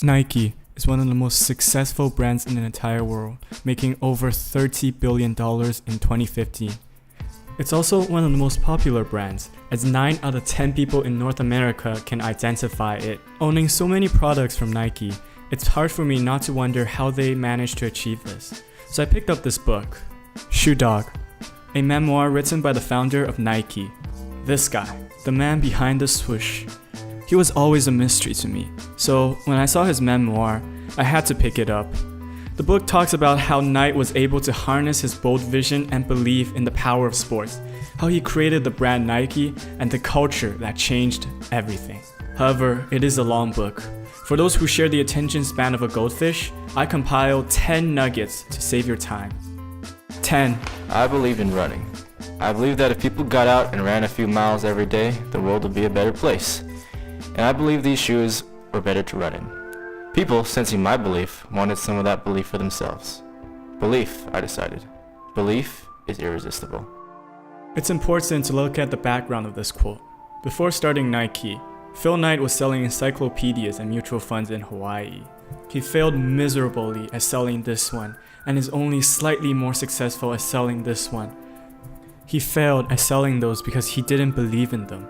Nike is one of the most successful brands in the entire world, making over $30 billion in 2015. It's also one of the most popular brands, as 9 out of 10 people in North America can identify it. Owning so many products from Nike, it's hard for me not to wonder how they managed to achieve this. So I picked up this book, Shoe Dog, a memoir written by the founder of Nike. This guy, the man behind the swoosh. He was always a mystery to me, so when I saw his memoir, I had to pick it up. The book talks about how Knight was able to harness his bold vision and belief in the power of sports, how he created the brand Nike and the culture that changed everything. However, it is a long book. For those who share the attention span of a goldfish, I compiled 10 nuggets to save your time. 10. I believe in running. I believe that if people got out and ran a few miles every day, the world would be a better place. And I believe these shoes were better to run in. People, sensing my belief, wanted some of that belief for themselves. Belief, I decided. Belief is irresistible. It's important to look at the background of this quote. Before starting Nike, Phil Knight was selling encyclopedias and mutual funds in Hawaii. He failed miserably at selling this one, and is only slightly more successful at selling this one. He failed at selling those because he didn't believe in them.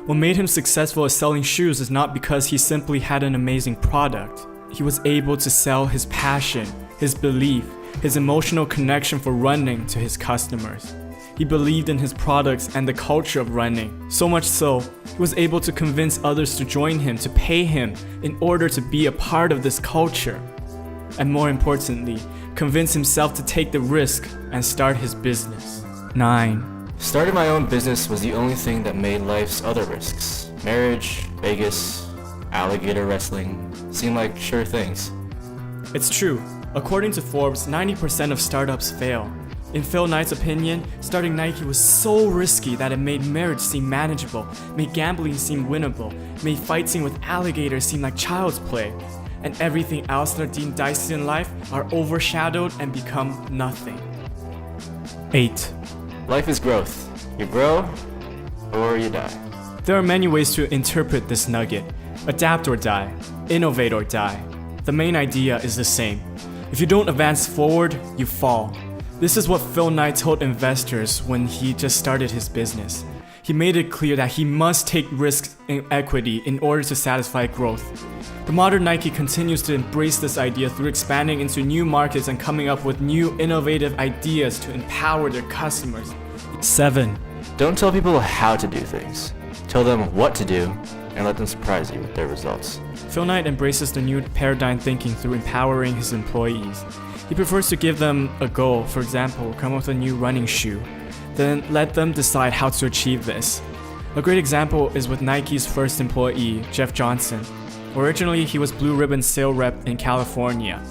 What made him successful at selling shoes is not because he simply had an amazing product. He was able to sell his passion, his belief, his emotional connection for running to his customers. He believed in his products and the culture of running, so much so, he was able to convince others to join him, to pay him in order to be a part of this culture. And more importantly, convince himself to take the risk and start his business. 9. Starting my own business was the only thing that made life's other risks. Marriage, Vegas, alligator wrestling seemed like sure things. It's true. According to Forbes, 90% of startups fail. In Phil Knight's opinion, starting Nike was so risky that it made marriage seem manageable, made gambling seem winnable, made fighting with alligators seem like child's play, and everything else that are deemed dicey in life are overshadowed and become nothing. 8. Life is growth. You grow, or you die. There are many ways to interpret this nugget. Adapt or die. Innovate or die. The main idea is the same. If you don't advance forward, you fall. This is what Phil Knight told investors when he just started his business. He made it clear that he must take risks in equity in order to satisfy growth. The modern Nike continues to embrace this idea through expanding into new markets and coming up with new innovative ideas to empower their customers. 7. Don't tell people how to do things. Tell them what to do and let them surprise you with their results. Phil Knight embraces the new paradigm thinking through empowering his employees. He prefers to give them a goal, for example, come up with a new running shoe. Then let them decide how to achieve this. A great example is with Nike's first employee, Jeff Johnson. Originally, he was Blue Ribbon sales rep in California.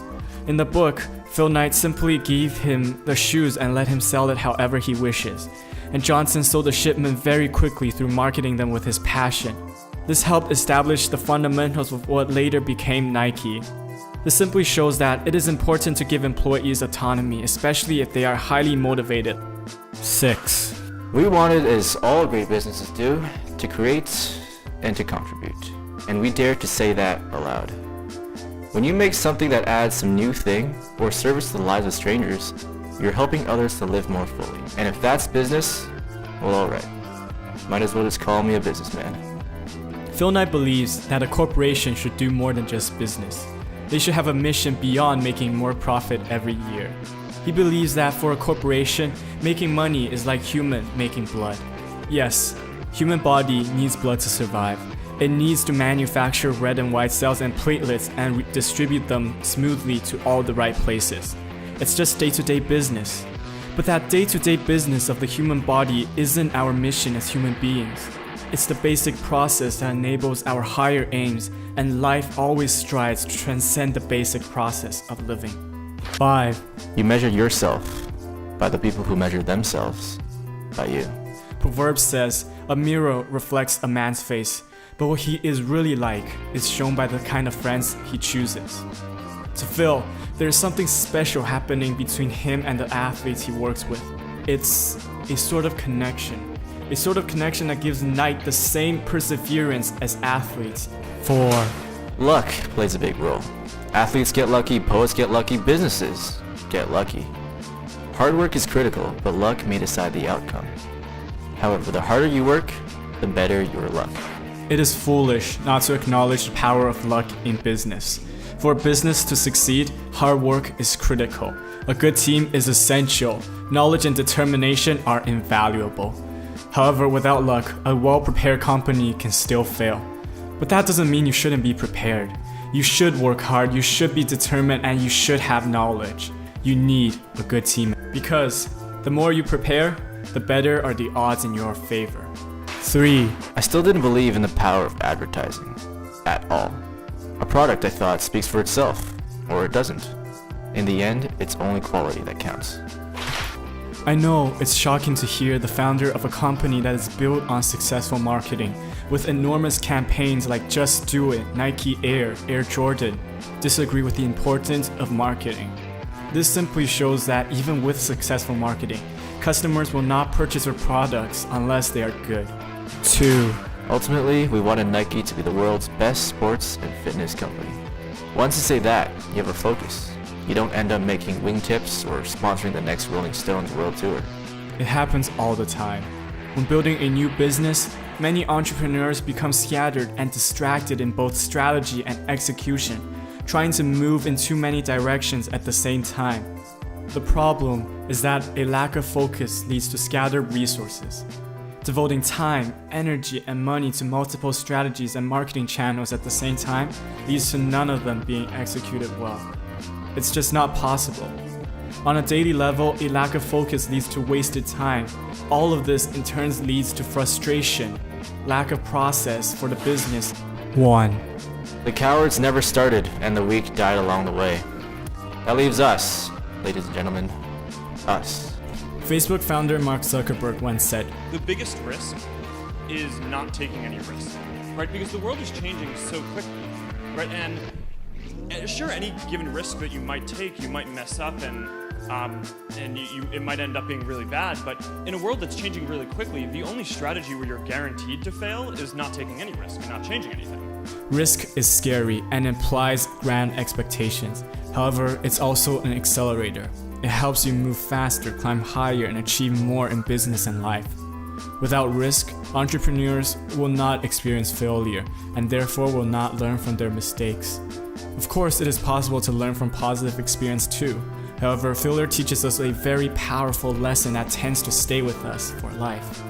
In the book, Phil Knight simply gave him the shoes and let him sell it however he wishes. And Johnson sold the shipment very quickly through marketing them with his passion. This helped establish the fundamentals of what later became Nike. This simply shows that it is important to give employees autonomy, especially if they are highly motivated. 6. We wanted, as all great businesses do, to create and to contribute. And we dare to say that aloud. When you make something that adds some new thing or service to the lives of strangers, you're helping others to live more fully. And if that's business, well, alright. Might as well just call me a businessman. Phil Knight believes that a corporation should do more than just business. They should have a mission beyond making more profit every year. He believes that for a corporation, making money is like human making blood. Yes, human body needs blood to survive. It needs to manufacture red and white cells and platelets and distribute them smoothly to all the right places. It's just day-to-day business. But that day-to-day business of the human body isn't our mission as human beings. It's the basic process that enables our higher aims, and life always strives to transcend the basic process of living. 5. You measure yourself by the people who measure themselves by you. Proverbs says, a mirror reflects a man's face, but what he is really like is shown by the kind of friends he chooses. To Phil, there is something special happening between him and the athletes he works with. It's a sort of connection. A sort of connection that gives Knight the same perseverance as athletes. 4. Luck plays a big role. Athletes get lucky, poets get lucky, businesses get lucky. Hard work is critical, but luck may decide the outcome. However, the harder you work, the better your luck. It is foolish not to acknowledge the power of luck in business. For a business to succeed, hard work is critical. A good team is essential. Knowledge and determination are invaluable. However, without luck, a well-prepared company can still fail. But that doesn't mean you shouldn't be prepared. You should work hard, you should be determined, and you should have knowledge. You need a good team. Because the more you prepare, the better are the odds in your favor. 3. I still didn't believe in the power of advertising. At all. A product, I thought, speaks for itself. Or it doesn't. In the end, it's only quality that counts. I know it's shocking to hear the founder of a company that is built on successful marketing, with enormous campaigns like Just Do It, Nike Air, Air Jordan, disagree with the importance of marketing. This simply shows that even with successful marketing, customers will not purchase your products unless they are good. 2. Ultimately, we wanted Nike to be the world's best sports and fitness company. Once you say that, you have a focus. You don't end up making wingtips or sponsoring the next Rolling Stones World Tour. It happens all the time. When building a new business, many entrepreneurs become scattered and distracted in both strategy and execution, trying to move in too many directions at the same time. The problem is that a lack of focus leads to scattered resources. Devoting time, energy, and money to multiple strategies and marketing channels at the same time leads to none of them being executed well. It's just not possible. On a daily level, a lack of focus leads to wasted time. All of this in turn leads to frustration, lack of process for the business. 1. The cowards never started, and the weak died along the way. That leaves us, ladies and gentlemen. Us. Facebook founder Mark Zuckerberg once said, "The biggest risk is not taking any risk, right? Because the world is changing so quickly, right? And sure, any given risk that you might take, you might mess up, and it might end up being really bad. But in a world that's changing really quickly, the only strategy where you're guaranteed to fail is not taking any risk and not changing anything." Risk is scary and implies grand expectations. However, it's also an accelerator. It helps you move faster, climb higher, and achieve more in business and life. Without risk, entrepreneurs will not experience failure and therefore will not learn from their mistakes. Of course, it is possible to learn from positive experience too. However, failure teaches us a very powerful lesson that tends to stay with us for life.